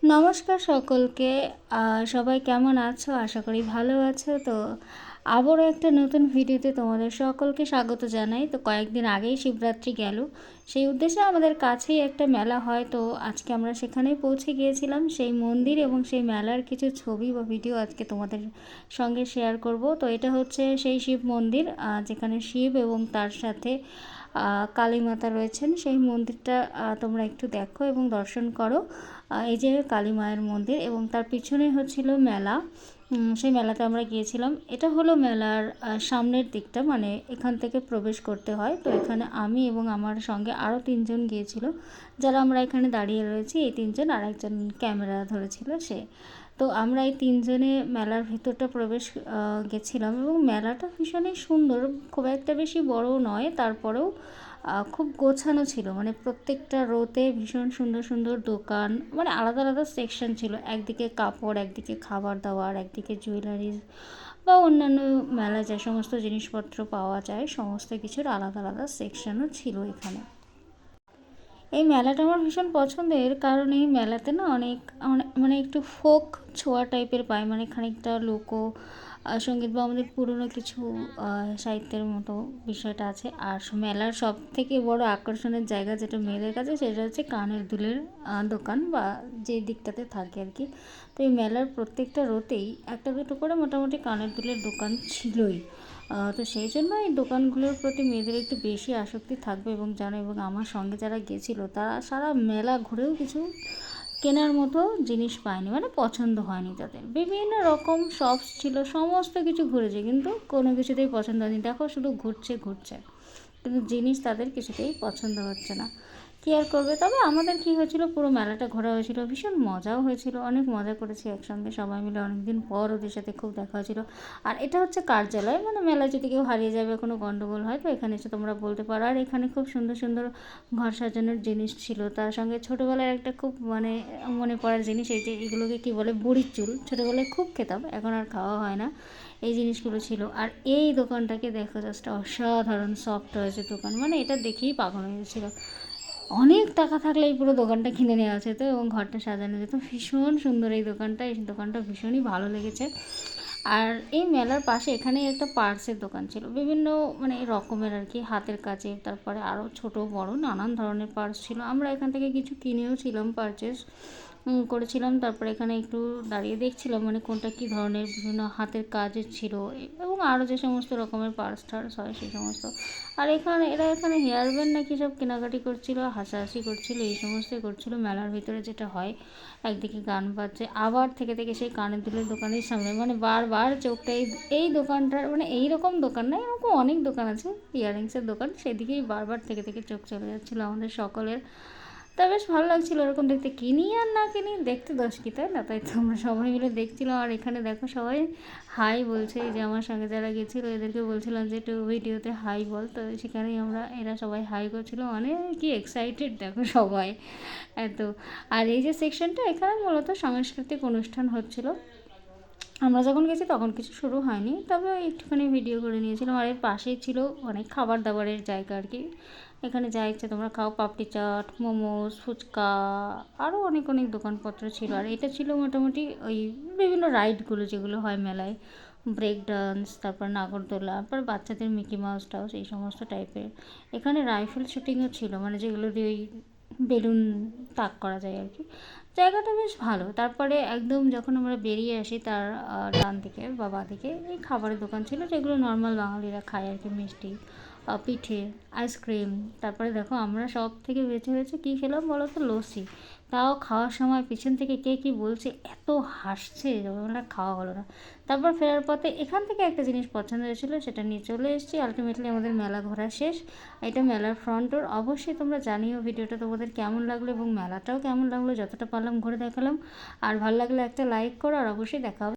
নমস্কার সকলকে। সবাই কেমন আছো? আশা করি ভালো আছো। তো আবারও একটা নতুন ভিডিওতে তোমাদের সকলকে স্বাগত জানাই। তো কয়েকদিন আগেই শিবরাত্রি গেল, সেই উদ্দেশ্যে আমাদের কাছেই একটা মেলা হয়। তো আজকে আমরা সেখানেই পৌঁছে গিয়েছিলাম। সেই মন্দির এবং সেই মেলার কিছু ছবি বা ভিডিও আজকে তোমাদের সঙ্গে শেয়ার করব। তো এটা হচ্ছে সেই শিব মন্দির, যেখানে শিব এবং তার সাথে কালী মাতা রয়েছেন। সেই মন্দিরটা তোমরা একটু দেখো এবং দর্শন করো। এই যে কালী মায়ের মন্দির, এবং তার পিছনেই হচ্ছিল মেলা। সেই মেলাতে আমরা গিয়েছিলাম। এটা হলো মেলার সামনের দিকটা, মানে এখান থেকে প্রবেশ করতে হয়। তো এখানে আমি এবং আমার সঙ্গে আরও তিনজন গিয়েছিল। যারা আমরা এখানে দাঁড়িয়ে রয়েছি, এই তিনজন, আর একজন ক্যামেরা ধরেছিল সে। তো আমরা এই তিনজনে মেলার ভিতরটা প্রবেশ গেছিলাম, এবং মেলাটা ভীষণই সুন্দর। খুব একটা বেশি বড় নয়, তারপরেও খুব গোছানো ছিল। মানে প্রত্যেকটা রোতে ভীষণ সুন্দর সুন্দর দোকান, মানে আলাদা আলাদা সেকশন ছিল। একদিকে কাপড়, একদিকে খাবার দাবার, একদিকে জুয়েলারি বা অন্যান্য মেলায় যে সমস্ত জিনিসপত্র পাওয়া যায়, সমস্ত কিছুর আলাদা আলাদা সেকশনও ছিল এখানে। এই মেলাটা আমার ভীষণ পছন্দের, কারণ এই মেলাতে না অনেক মানে একটু ফোক ছোঁয়া টাইপের পায়, মানে খানিকটা লোক সঙ্গীত বা আমাদের পুরনো কিছু সাহিত্যের মতো বিষয়টা আছে। আর মেলার সব থেকে বড় আকর্ষণের জায়গা যেটা মেয়েদের কাছে, সেটা হচ্ছে কানের দুলের দোকান, বা যে দিকটাতে থাকে আর কি। তো এই মেলার প্রত্যেকটা রোতেই একটা দুটো করে মোটামুটি কানের দুলের দোকান ছিলই। তো সেই জন্য এই দোকানগুলোর প্রতি মেয়েদের একটু বেশি আসক্তি থাকবে এবং জানো, এবং আমার সঙ্গে যারা গেছিলো তারা সারা মেলা ঘুরেও কিছু কেনার মতো জিনিস পায়নি, মানে পছন্দ হয়নি তাদের। বিভিন্ন রকম শপস ছিল, সমস্ত কিছু ঘুরেছে, কিন্তু কোনো কিছুতেই পছন্দ হয়নি। দেখো শুধু ঘুরছে ঘুরছে, কিন্তু জিনিস তাদের কিছুতেই পছন্দ হচ্ছে না। কী আর করবে। তবে আমাদের কী হয়েছিল, পুরো মেলাটা ঘোরা হয়েছিল, ভীষণ মজাও হয়েছিল, অনেক মজা করেছি একসঙ্গে সবাই মিলে। অনেকদিন পর ওদের সাথে খুব দেখা হয়েছিল। আর এটা হচ্ছে কার্যালয়, মানে মেলায় যদি কেউ হারিয়ে যাবে, কোনো গণ্ডগোল হয়, তো এখানে এসে তোমরা বলতে পারো। আর এখানে খুব সুন্দর সুন্দর ঘর সাজানোর জিনিস ছিল। তার সঙ্গে ছোটোবেলার একটা খুব মানে মনে পড়ার জিনিস, এই যে এগুলোকে কী বলে, বুড়ির চুল। ছোটোবেলায় খুব খেতাম, এখন আর খাওয়া হয় না। এই জিনিসগুলো ছিল। আর এই দোকানটাকে দেখো, জাস্ট অসাধারণ সফট হয়েছে দোকান, মানে এটা দেখেই পাগল হয়ে গেছিলো। অনেক টাকা থাকলে এই পুরো দোকানটা কিনে নেওয়া যেত এবং ঘরটা সাজানো যেত। ভীষণ সুন্দর এই দোকানটা, এই দোকানটা ভীষণই ভালো লেগেছে। আর এই মেলার পাশে এখানেই একটা পার্সের দোকান ছিল, বিভিন্ন মানে রকমের আর কি, হাতের কাছে, তারপরে আরও ছোট বড় নানান ধরনের পার্স ছিল। আমরা এখান থেকে কিছু কিনেও ছিলাম, পারচেস করেছিলাম। তারপরে এখানে একটু দাঁড়িয়ে দেখছিলাম, মানে কোনটা কী ধরনের বিভিন্ন হাতের কাজের ছিল, এবং আরও যে সমস্ত রকমের পার্স টার্স হয় সেই সমস্ত। আর এখানে হেয়ার ব্যান্ড নাকি সব কেনাকাটি করছিল, হাসাহাসি করছিল, এই সমস্তই করছিল। মেলার ভিতরে যেটা হয়, একদিকে গান বাজছে, আবার থেকে থেকে সেই কানের দুলের দোকানের সামনে, মানে বারবার চোখটা এই দোকানটার, মানে এই রকম দোকান না, এরকম অনেক দোকান আছে ইয়াররিংসের দোকান, সেদিকেই বারবার থেকে থেকে চোখ চলে যাচ্ছিলো আমাদের সকলের। তা বেশ ভালো লাগছিলো এরকম দেখতে। কিনি আর না কিনি, দেখতে দোষ কী, তাই না? তাই তো আমরা সবাই মিলে দেখছিলাম। আর এখানে দেখো সবাই হাই বলছে, এই যে আমার সঙ্গে যারা গেছিলো এদেরকে বলছিলাম যে একটু ভিডিওতে হাই বল, তো সেখানেই এরা সবাই হাই করছিলো, অনেক কি এক্সাইটেড দেখো সবাই এত। আর এই যে সেকশনটা, এখানে মূলত সাংস্কৃতিক অনুষ্ঠান হচ্ছিলো। আমরা যখন গেছি তখন কিছু শুরু হয়নি, তবে একটুখানি ভিডিও করে নিয়েছিলাম। আর এর পাশেই ছিল অনেক খাবার দাবারের জায়গা আর কি। এখানে যা ইচ্ছে তোমরা খাও, পাপড়ি চাট, মোমোস, ফুচকা, আরও অনেক অনেক দোকানপত্র ছিল। আর এটা ছিল মোটামুটি ওই বিভিন্ন রাইডগুলো যেগুলো হয় মেলায়, ব্রেক ডান্স, তারপর নাগরদোলা, তারপর বাচ্চাদের মিকি মাউস টাউস, এই সমস্ত টাইপের। এখানে রাইফেল শুটিংও ছিল, মানে যেগুলো দিয়ে ওই বেলুন তাক করা যায় আর কি। জায়গাটা বেশ ভালো। তারপরে একদম যখন আমরা বেরিয়ে আসি, তার ডান দিকে বা বাঁ দিকে এই খাবারের দোকান ছিল, যেগুলো নর্মাল বাঙালিরা খায় আর কি, মিষ্টি, পিঠে, আইসক্রিম। তারপরে দেখো আমরা সব থেকে বেছে বেছে কী খেলাম বলো তো, লস্যি। তাও খাওয়ার সময় পিছন থেকে কে কী বলছে, এত হাসছে, আমরা খাওয়া হলো না। তারপর ফেরার পথে এখান থেকে একটা জিনিস পছন্দ হয়েছিলো, সেটা নিয়ে চলে এসেছি। আলটিমেটলি আমাদের মেলা ঘোরা শেষ। এটা মেলার ফ্রন্ট ডোর। অবশ্যই তোমরা জানিও ভিডিওটা তোমাদের কেমন লাগলো, এবং মেলাটাও কেমন লাগলো, যতটা পারলাম ঘুরে দেখালাম। আর ভালো লাগলে একটা লাইক করো, আর অবশ্যই দেখা হবে।